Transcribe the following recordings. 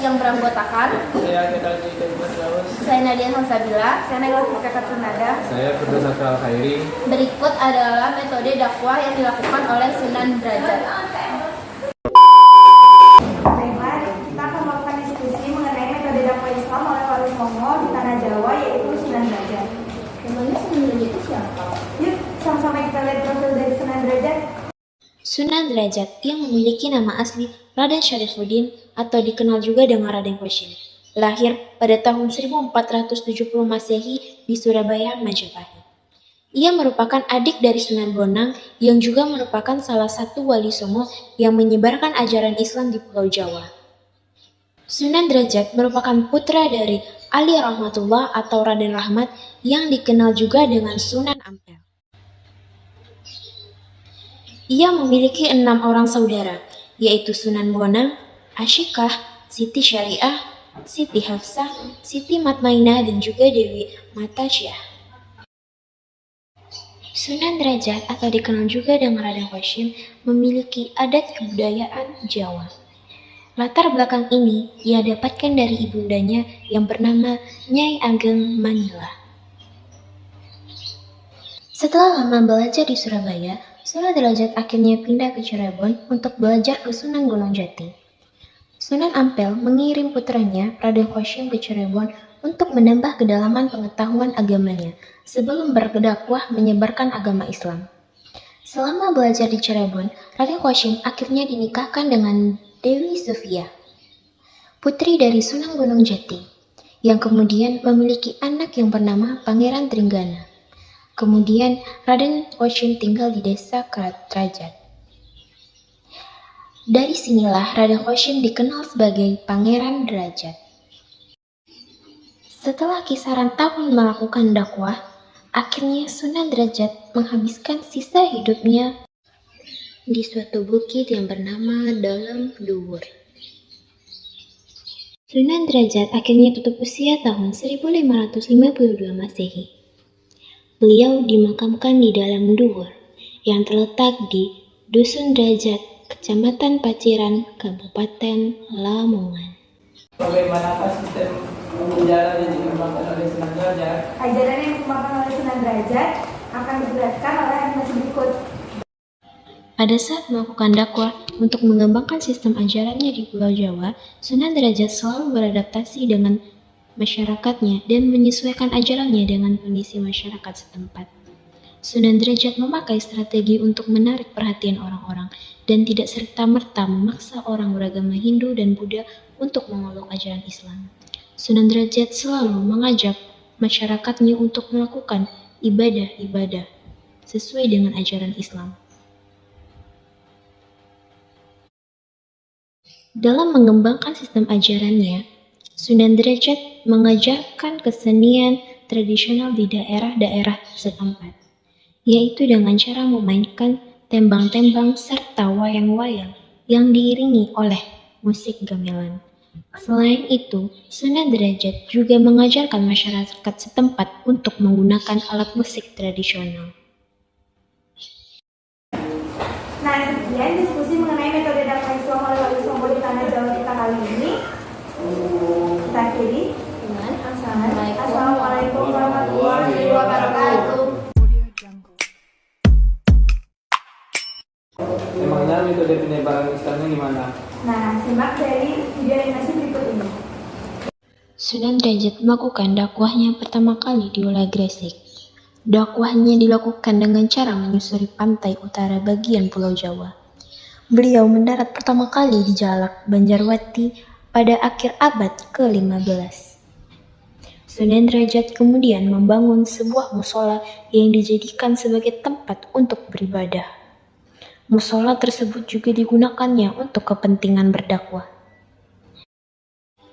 yang beranggotakan. Saya Kedal Jidan Firdaus. Saya Nadia Hamsabila. Saya Naila Fika Katrunada. Saya Firdaus Al Khairi. Berikut adalah metode dakwah yang dilakukan oleh Sunan Derajat. Baiklah, kita akan melakukan diskusi mengenai metode dakwah Islam oleh Wali Songo di Tanah Jawa, yaitu Sunan Derajat. Memangnya Sunan Derajat itu siapa? Yuk, sama-sama kita lihat profil dari Sunan Derajat. Sunan Derajat yang memiliki nama asli Raden Syarifuddin atau dikenal juga dengan Raden Kosim, lahir pada tahun 1470 Masehi di Surabaya, Majapahit. Ia merupakan adik dari Sunan Bonang yang juga merupakan salah satu wali songo yang menyebarkan ajaran Islam di Pulau Jawa. Sunan Derajat merupakan putra dari Ali Rahmatullah atau Raden Rahmat yang dikenal juga dengan Sunan Ampel. Ia memiliki 6 orang saudara, yaitu Sunan Bonang, Asyikah, Siti Syariah, Siti Hafsah, Siti Matmainah, dan juga Dewi Matasyah. Sunan Derajat atau dikenal juga dengan Raden Kosim memiliki adat kebudayaan Jawa. Latar belakang ini ia dapatkan dari ibundanya yang bernama Nyai Ageng Manila. Setelah lama belajar di Surabaya, Sunan Derajat akhirnya pindah ke Cirebon untuk belajar ke Sunan Gunung Jati. Sunan Ampel mengirim putranya Raden Kosim ke Cirebon untuk menambah kedalaman pengetahuan agamanya sebelum berdakwah menyebarkan agama Islam. Selama belajar di Cirebon, Raden Kosim akhirnya dinikahkan dengan Dewi Sofia, putri dari Sunan Gunung Jati, yang kemudian memiliki anak yang bernama Pangeran Trenggana. Kemudian Raden Kosim tinggal di desa Derajat. Dari sinilah Raden Kosim dikenal sebagai Pangeran Derajat. Setelah kisaran tahun melakukan dakwah, akhirnya Sunan Derajat menghabiskan sisa hidupnya di suatu bukit yang bernama Dalam Duwur. Sunan Derajat akhirnya tutup usia tahun 1552 Masehi. Beliau dimakamkan di Dalam Duwur yang terletak di Dusun Derajat, Kecamatan Paciran, Kabupaten Lamongan. Bagaimanakah sistem ajaran yang dikembangkan oleh Sunan Derajat? Ajaran yang dikembangkan oleh Sunan Derajat akan dijelaskan oleh animasi berikut. Pada saat melakukan dakwah untuk mengembangkan sistem ajarannya di Pulau Jawa, Sunan Derajat selalu beradaptasi dengan masyarakatnya dan menyesuaikan ajarannya dengan kondisi masyarakat setempat. Sunan Derajat memakai strategi untuk menarik perhatian orang-orang dan tidak serta-merta memaksa orang beragama Hindu dan Buddha untuk memeluk ajaran Islam. Sunan Derajat selalu mengajak masyarakatnya untuk melakukan ibadah-ibadah sesuai dengan ajaran Islam. Dalam mengembangkan sistem ajarannya, Sunan Derajat mengajarkan kesenian tradisional di daerah-daerah setempat, yaitu dengan cara memainkan tembang-tembang serta wayang-wayang yang diiringi oleh musik gamelan. Selain itu, Sunan Derajat juga mengajarkan masyarakat setempat untuk menggunakan alat musik tradisional. Nah, sekian diskusi mengenai metode dakwah Islam oleh Wali Songo di Tanah Jawa kita kali ini. Kita akhiri Dengan Assalamualaikum warahmatullahi wabarakatuh. Emangnya metode penyebaran Islamnya gimana? Nah, simak dari video animasi berikut ini. Sunan Derajat melakukan dakwahnya pertama kali di wilayah Gresik. Dakwahnya dilakukan dengan cara menyusuri pantai utara bagian Pulau Jawa. Beliau mendarat pertama kali di Jalak, Banjarwati pada akhir abad ke-15. Sunan Derajat kemudian membangun sebuah musola yang dijadikan sebagai tempat untuk beribadah. Musola tersebut juga digunakannya untuk kepentingan berdakwah.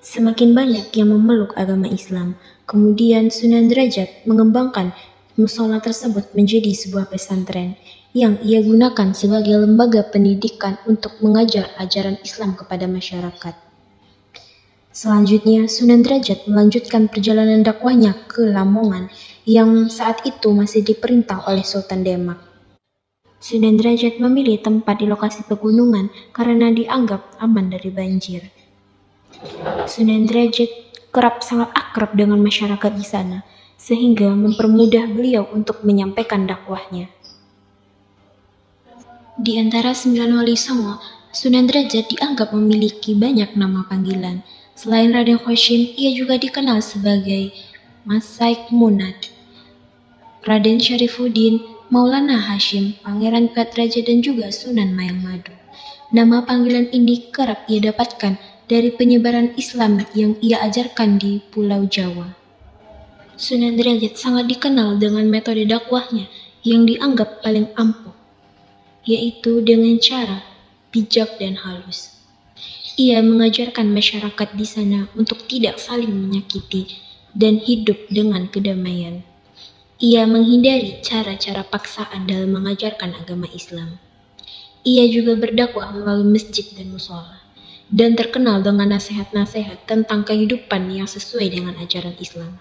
Semakin banyak yang memeluk agama Islam, kemudian Sunan Derajat mengembangkan musola tersebut menjadi sebuah pesantren yang ia gunakan sebagai lembaga pendidikan untuk mengajar ajaran Islam kepada masyarakat. Selanjutnya, Sunan Derajat melanjutkan perjalanan dakwahnya ke Lamongan yang saat itu masih diperintah oleh Sultan Demak. Sunan Derajat memilih tempat di lokasi pegunungan karena dianggap aman dari banjir. Sunan Derajat kerap sangat akrab dengan masyarakat di sana, sehingga mempermudah beliau untuk menyampaikan dakwahnya. Di antara 9 wali Songo, Sunan Derajat dianggap memiliki banyak nama panggilan. Selain Raden Hashim, ia juga dikenal sebagai Mas Said Munad, Raden Syarifuddin, Maulana Hashim, Pangeran Patraja, dan juga Sunan Mayang Madu. Nama panggilan ini kerap ia dapatkan dari penyebaran Islam yang ia ajarkan di Pulau Jawa. Sunan Derajat sangat dikenal dengan metode dakwahnya yang dianggap paling ampuh, yaitu dengan cara bijak dan halus. Ia mengajarkan masyarakat di sana untuk tidak saling menyakiti dan hidup dengan kedamaian. Ia menghindari cara-cara paksaan dalam mengajarkan agama Islam. Ia juga berdakwah melalui masjid dan mushola, dan terkenal dengan nasihat-nasihat tentang kehidupan yang sesuai dengan ajaran Islam.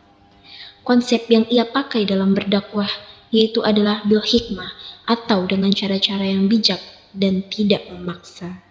Konsep yang ia pakai dalam berdakwah yaitu adalah bil hikmah, atau dengan cara-cara yang bijak dan tidak memaksa.